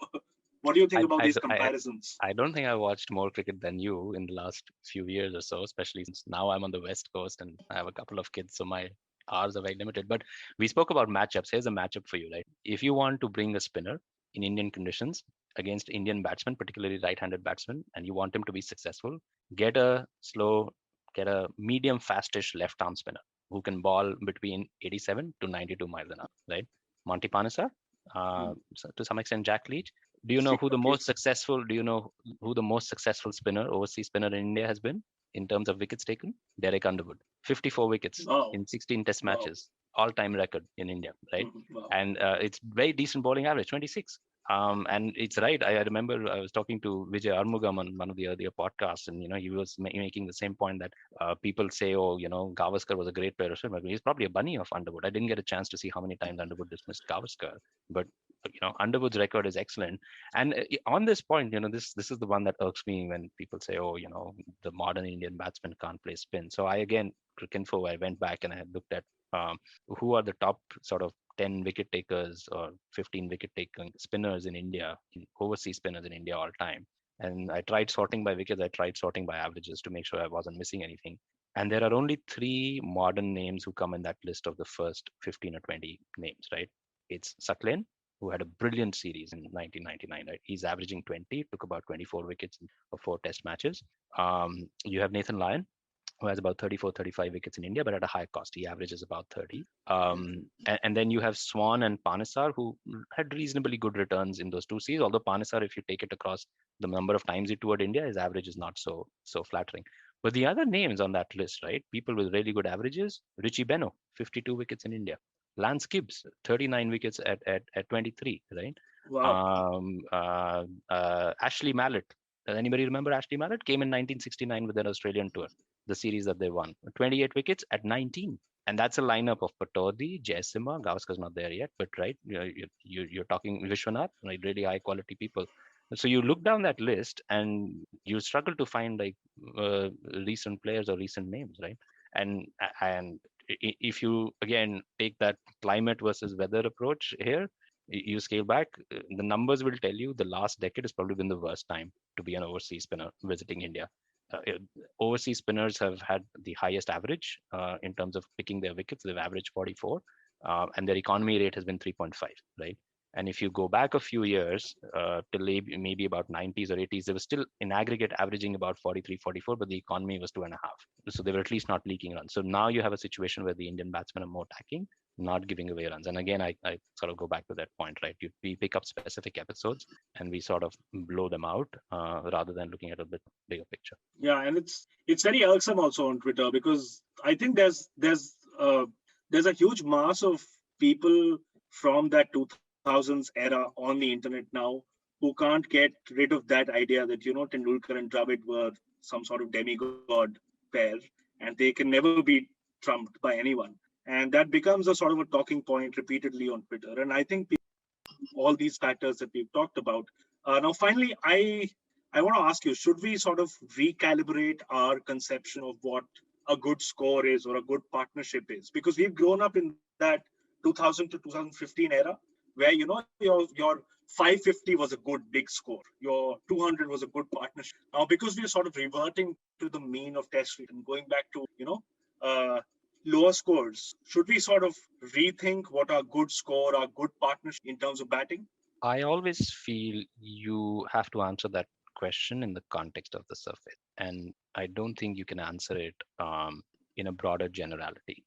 what do you think about these comparisons? I don't think I watched more cricket than you in the last few years or so, especially since now I'm on the West Coast and I have a couple of kids, so my hours are very limited. But we spoke about matchups. Here's a matchup for you, right? If you want to bring a spinner in Indian conditions against Indian batsmen, particularly right-handed batsmen, and you want him to be successful, get a medium fastish left-arm spinner who can ball between 87 to 92 miles an hour, right? Monty Panesar, to some extent Jack Leach. Do you know who the most successful? Do you know who the most successful spinner, overseas spinner in India has been in terms of wickets taken? Derek Underwood, 54 wickets in 16 Test matches, all-time record in India, right? And it's very decent bowling average, 26. And it's right. I remember I was talking to Vijay Armugam on one of the earlier podcasts, and he was making the same point that people say, "Oh, Gavaskar was a great player." He's probably a bunny of Underwood. I didn't get a chance to see how many times Underwood dismissed Gavaskar, but Underwood's record is excellent. And on this point, this is the one that irks me when people say, "Oh, the modern Indian batsman can't play spin." So I Cricinfo, I went back and I looked at who are the top sort of 10 wicket takers or 15 wicket taking spinners in India, overseas spinners in India all time. And I tried sorting by wickets, I tried sorting by averages to make sure I wasn't missing anything. And there are only 3 modern names who come in that list of the first 15 or 20 names, right? It's Sucklen, who had a brilliant series in 1999, right? He's averaging 20, took about 24 wickets for 4 Test matches. You have Nathan Lyon, who has about 34, 35 wickets in India, but at a high cost. He averages about 30. And then you have Swan and Panesar, who had reasonably good returns in those 2 series. Although Panesar, if you take it across the number of times he toured India, his average is not so flattering. But the other names on that list, right? People with really good averages: Richie Benaud, 52 wickets in India. Lance Gibbs, 39 wickets at 23, right? Wow. Ashley Mallett. Does anybody remember Ashley Mallett? Came in 1969 with an Australian tour, the series that they won. 28 wickets at 19. And that's a lineup of Pataudi, Jaisimha. Gavaskar's not there yet, but right, you're talking Vishwanath, right? Really high quality people. So you look down that list and you struggle to find recent players or recent names, right? And if you again take that climate versus weather approach here, you scale back, the numbers will tell you the last decade has probably been the worst time to be an overseas spinner visiting India. Overseas spinners have had the highest average in terms of picking their wickets. They've averaged 44, and their economy rate has been 3.5, right? And if you go back a few years till maybe about 90s or 80s, they were still in aggregate averaging about 43, 44, but the economy was 2.5. So they were at least not leaking runs. So now you have a situation where the Indian batsmen are more attacking, not giving away runs. And again, I sort of go back to that point, right? We pick up specific episodes and we sort of blow them out rather than looking at a bit bigger picture. Yeah, and it's very irksome also on Twitter, because I think there's a huge mass of people from that 2000s era on the internet now who can't get rid of that idea that Tendulkar and Dravid were some sort of demigod pair, and they can never be trumped by anyone. And that becomes a sort of a talking point repeatedly on Twitter. And I think all these factors that we've talked about. Now, finally, I want to ask you, should we sort of recalibrate our conception of what a good score is or a good partnership is, because we've grown up in that 2000 to 2015 era where your 550 was a good big score, your 200 was a good partnership. Now because we're sort of reverting to the mean of test cricket and going back to uh, lower scores, should we sort of rethink what our good score, our good partnership in terms of batting? I always feel you have to answer that question in the context of the surface, and I don't think you can answer it in a broader generality.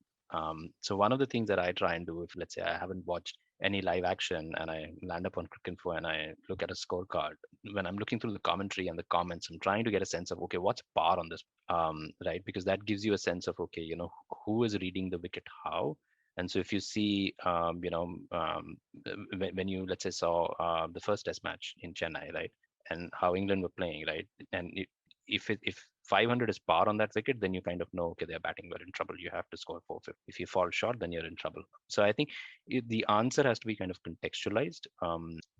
So one of the things that I try and do, if let's say I haven't watched any live action and I land up on Cricinfo and I look at a scorecard, when I'm looking through the commentary and the comments, I'm trying to get a sense of, okay, what's par on this, right? Because that gives you a sense of, okay, who is reading the wicket how. And so if you see, when you, let's say, saw the first test match in Chennai, right, and how England were playing, right, and if 500 is par on that wicket, then you kind of know, okay, they're batting, we're in trouble. You have to score 450. If you fall short, then you're in trouble. So I think the answer has to be kind of contextualized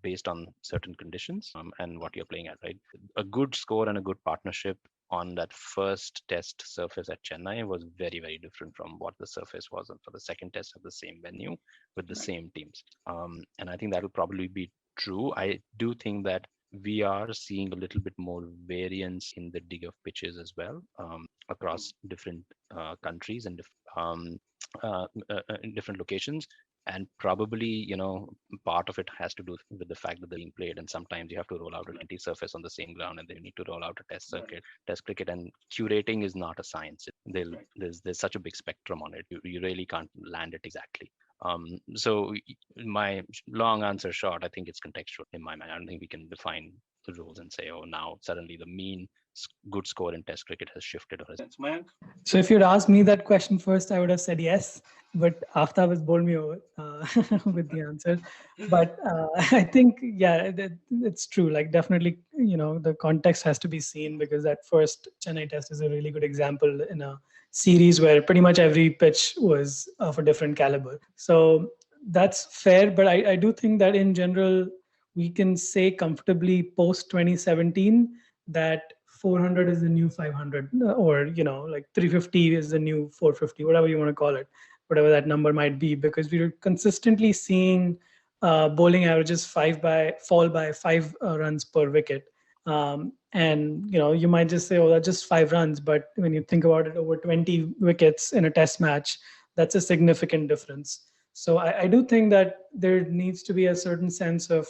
based on certain conditions and what you're playing at, right? A good score and a good partnership on that first test surface at Chennai was very, very different from what the surface was for the second test at the same venue with the same teams. And I think that will probably be true. I do think that we are seeing a little bit more variance in the dig of pitches as well across different countries and in different locations. And probably, part of it has to do with the fact that they're being played. And sometimes you have to roll out a 20 surface on the same ground, and then you need to roll out a test circuit, test cricket. And curating is not a science. There's such a big spectrum on it. You really can't land it exactly. So my long answer short, I think it's contextual in my mind. I don't think we can define the rules and say, oh, now suddenly the mean good score in test cricket has shifted. So if you'd asked me that question first, I would have said yes, but Aftab has bowled me over with the answer. But I think, yeah, it's true. Like definitely, the context has to be seen, because that first Chennai test is a really good example in a series where pretty much every pitch was of a different caliber. So that's fair. But I do think that in general, we can say comfortably post 2017 that 400 is the new 500, or like 350 is the new 450, whatever you want to call it, whatever that number might be, because we're consistently seeing bowling averages fall by 5 runs per wicket. And you might just say, oh, that's just 5 runs, but when you think about it, over 20 wickets in a test match, that's a significant difference. So I do think that there needs to be a certain sense of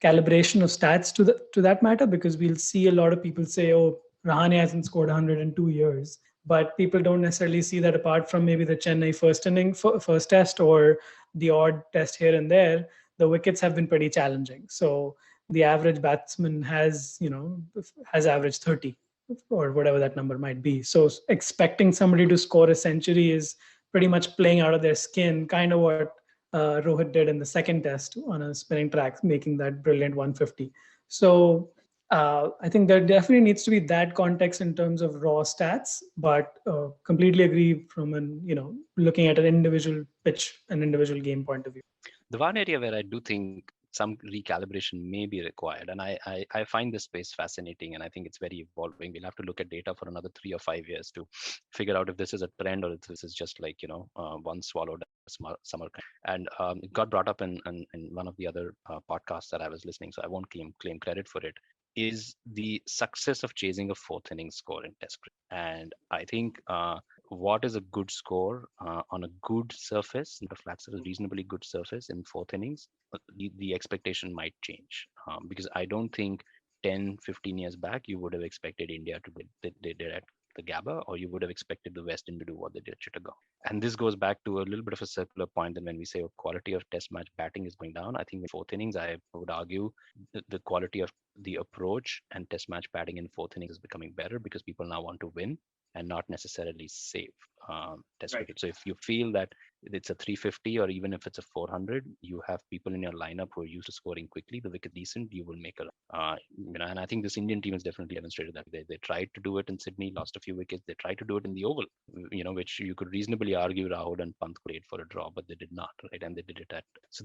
calibration of stats to that matter, because we'll see a lot of people say, oh, Rahane hasn't scored 100 in 2 years, but people don't necessarily see that apart from maybe the Chennai first test or the odd test here and there, the wickets have been pretty challenging. So the average batsman has averaged 30 or whatever that number might be. So expecting somebody to score a century is pretty much playing out of their skin, kind of what Rohit did in the second test on a spinning track, making that brilliant 150. So I think there definitely needs to be that context in terms of raw stats, but completely agree from looking at an individual pitch, an individual game point of view. The one area where I do think some recalibration may be required, and I find this space fascinating, and I think it's very evolving. We'll have to look at data for another 3 or 5 years to figure out if this is a trend or if this is just like one swallowed summer. And it got brought up in one of the other podcasts that I was listening, so I won't claim credit for it, is the success of chasing a fourth inning score in test cricket. And I think what is a good score on a good surface, a flat surface, reasonably good surface in fourth innings, the expectation might change, because I don't think 10, 15 years back, you would have expected India to do they did at the Gabba, or you would have expected the West Indies to do what they did at Chittagong. And this goes back to a little bit of a circular point that when we say quality of test match batting is going down, I think in fourth innings, I would argue the quality of the approach and test match batting in fourth innings is becoming better, because people now want to win and not necessarily save. test Right. cricket. So if you feel that it's a 350 or even if it's a 400, you have people in your lineup who are used to scoring quickly. The wicket decent, you will make a and I think this Indian team has definitely demonstrated that they tried to do it in Sydney, lost a few wickets. They tried to do it in the Oval, which you could reasonably argue Rahul and Pant played for a draw, but they did not, right? And they did it at. So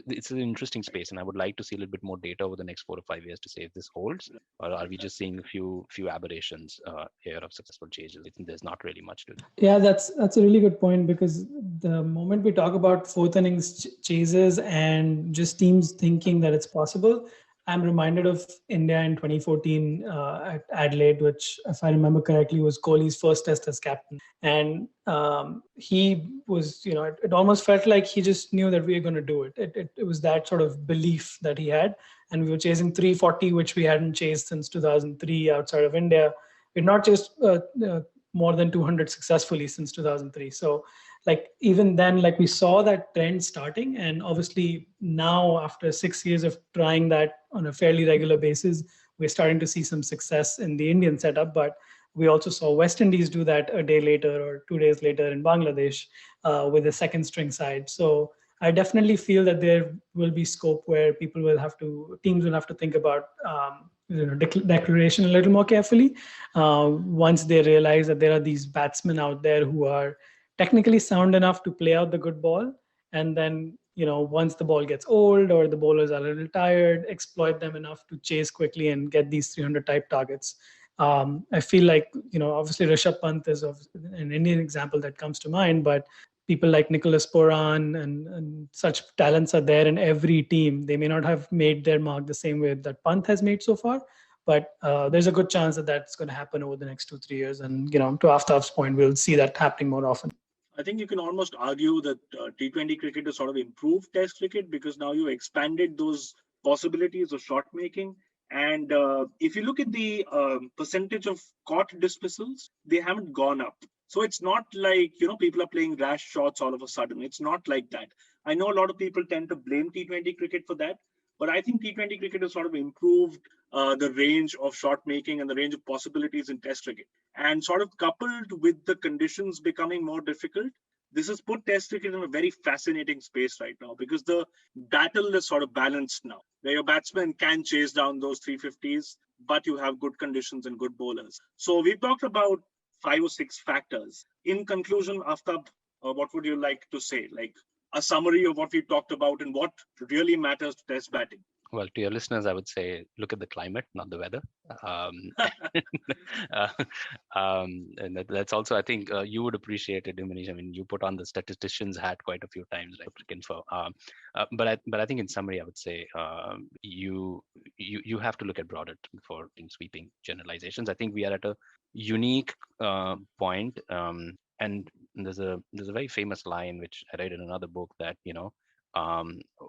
it's an interesting space, and I would like to see a little bit more data over the next 4 or 5 years to say if this holds, or are we just seeing a few aberrations here of successful chases? I think there's not really much to it. Yeah, that's a really good point, because the moment we talk about fourth innings chases and just teams thinking that it's possible, I'm reminded of India in 2014 at Adelaide, which, if I remember correctly, was Kohli's first test as captain. And he was, it almost felt like he just knew that we were going to do it. It was that sort of belief that he had. And we were chasing 340, which we hadn't chased since 2003 outside of India. We'd not chased more than 200 successfully since 2003. So like even then, like we saw that trend starting, and obviously now after 6 years of trying that on a fairly regular basis, we're starting to see some success in the Indian setup. But we also saw West Indies do that a day later or 2 days later in Bangladesh with the second string side. So I definitely feel that there will be scope where teams will have to think about declaration a little more carefully once they realize that there are these batsmen out there who are technically sound enough to play out the good ball, and then once the ball gets old or the bowlers are a little tired, exploit them enough to chase quickly and get these 300 type targets. I feel like obviously Rishabh Pant is an Indian example that comes to mind, but people like Nicholas Puran and such talents are there in every team. They may not have made their mark the same way that Pant has made so far, but there's a good chance that that's going to happen over the next 2-3 years. And to Aftab's point, we'll see that happening more often. I think you can almost argue that T20 cricket has sort of improved Test cricket because now you expanded those possibilities of shot making. And if you look at the percentage of caught dismissals, they haven't gone up. So it's not like, people are playing rash shots all of a sudden. It's not like that. I know a lot of people tend to blame T20 cricket for that, but I think T20 cricket has sort of improved the range of shot making and the range of possibilities in Test cricket. And sort of coupled with the conditions becoming more difficult, this has put Test cricket in a very fascinating space right now because the battle is sort of balanced now, where your batsmen can chase down those 350s, but you have good conditions and good bowlers. So we've talked about 5 or 6 factors. In conclusion, Aftab, what would you like to say? Like a summary of what we talked about and what really matters to Test batting. Well, to your listeners, I would say look at the climate, not the weather. And that's also, I think, you would appreciate it, Manish. I mean, you put on the statistician's hat quite a few times, right? But I think in summary, I would say you have to look at broader before sweeping generalizations. I think we are at a unique point, and there's a very famous line which I read in another book that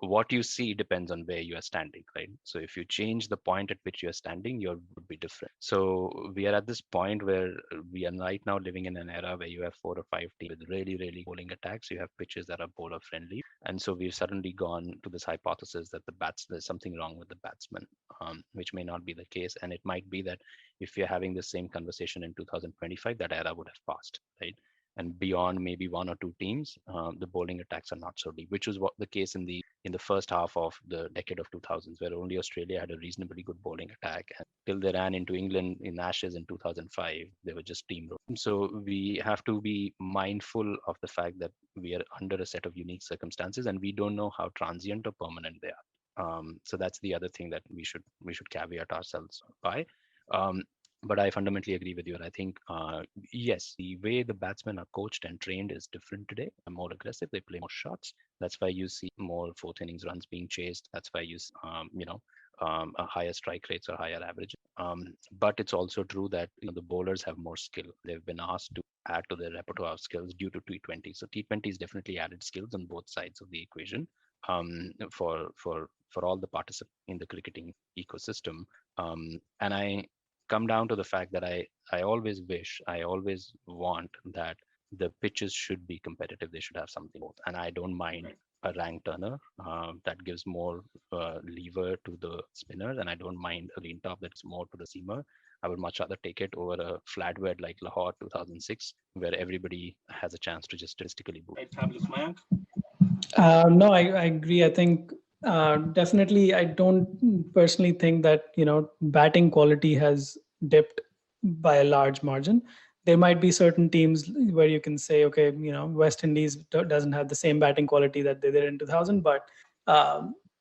what you see depends on where you are standing, right? So if you change the point at which you are standing, your would be different. So we are at this point where we are right now living in an era where you have 4 or 5 teams with really, really bowling attacks. You have pitches that are bowler friendly. And so we've suddenly gone to this hypothesis that there's something wrong with the batsman, which may not be the case. And it might be that if you're having the same conversation in 2025, that era would have passed, right? And beyond maybe 1 or 2 teams, the bowling attacks are not so deep, which was what the case in the first half of the decade of 2000s, where only Australia had a reasonably good bowling attack. And till they ran into England in Ashes in 2005, they were just steamrolled. So we have to be mindful of the fact that we are under a set of unique circumstances, and we don't know how transient or permanent they are. So that's the other thing that we should caveat ourselves by. But I fundamentally agree with you. And I think, yes, the way the batsmen are coached and trained is different today. They're more aggressive. They play more shots. That's why you see more fourth innings runs being chased. That's why you, a higher strike rates or higher average. But it's also true that the bowlers have more skill. They've been asked to add to their repertoire of skills due to T20. So T20 has definitely added skills on both sides of the equation for all the participants in the cricketing ecosystem. And I come down to the fact that I always want that the pitches should be competitive. They should have something both. And I don't mind a rank turner that gives more lever to the spinners, and I don't mind a lean top that's more to the seamer. I would much rather take it over a flatbed like Lahore 2006, where everybody has a chance to just statistically boot. Right, fabulous, Mayank. No, I agree. I think definitely I don't personally think that, batting quality has dipped by a large margin. There might be certain teams where you can say, okay, West Indies doesn't have the same batting quality that they did in 2000, but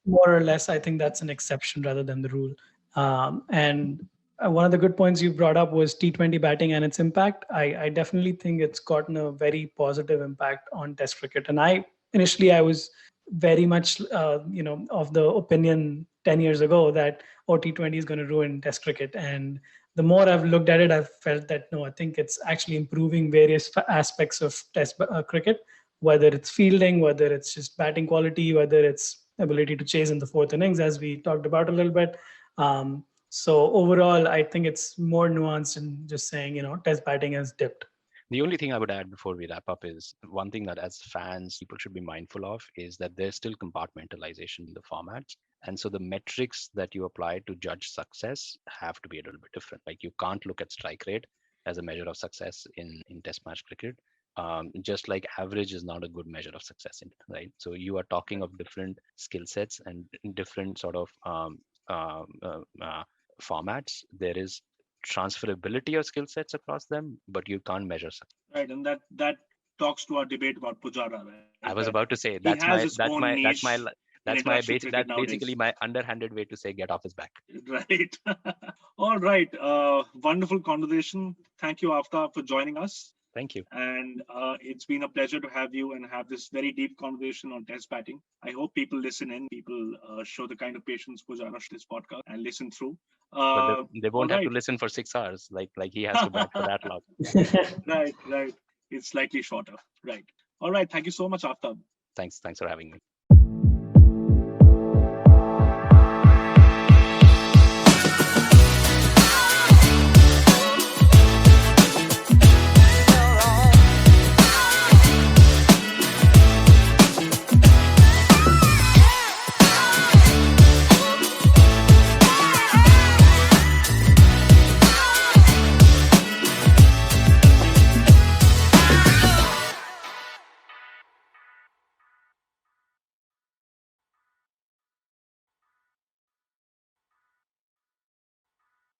more or less, I think that's an exception rather than the rule. And one of the good points you brought up was T20 batting and its impact. I definitely think it's gotten a very positive impact on Test cricket. And initially I was very much, of the opinion 10 years ago that T20 is going to ruin Test cricket. And the more I've looked at it, I've felt that no, I think it's actually improving various aspects of Test cricket, whether it's fielding, whether it's just batting quality, whether it's ability to chase in the fourth innings, as we talked about a little bit. So overall, I think it's more nuanced than just saying, Test batting has dipped. The only thing I would add before we wrap up is one thing that as fans, people should be mindful of is that there's still compartmentalization in the formats. And so the metrics that you apply to judge success have to be a little bit different. Like you can't look at strike rate as a measure of success in Test match cricket. Just like average is not a good measure of success in it, right? So you are talking of different skill sets and different sort of formats. There is transferability of skill sets across them, but you can't measure success. Right, and that talks to our debate about Pujara. Right? I was about to say That's basically my underhanded way to say get off his back. Right. All right. Wonderful conversation. Thank you, Aftab, for joining us. Thank you. And it's been a pleasure to have you and have this very deep conversation on Test batting. I hope people listen in, people show the kind of patience Pujara should this podcast and listen through. But they won't have to listen for 6 hours like he has to bat for that long. Right. It's slightly shorter. Right. All right. Thank you so much, Aftab. Thanks for having me.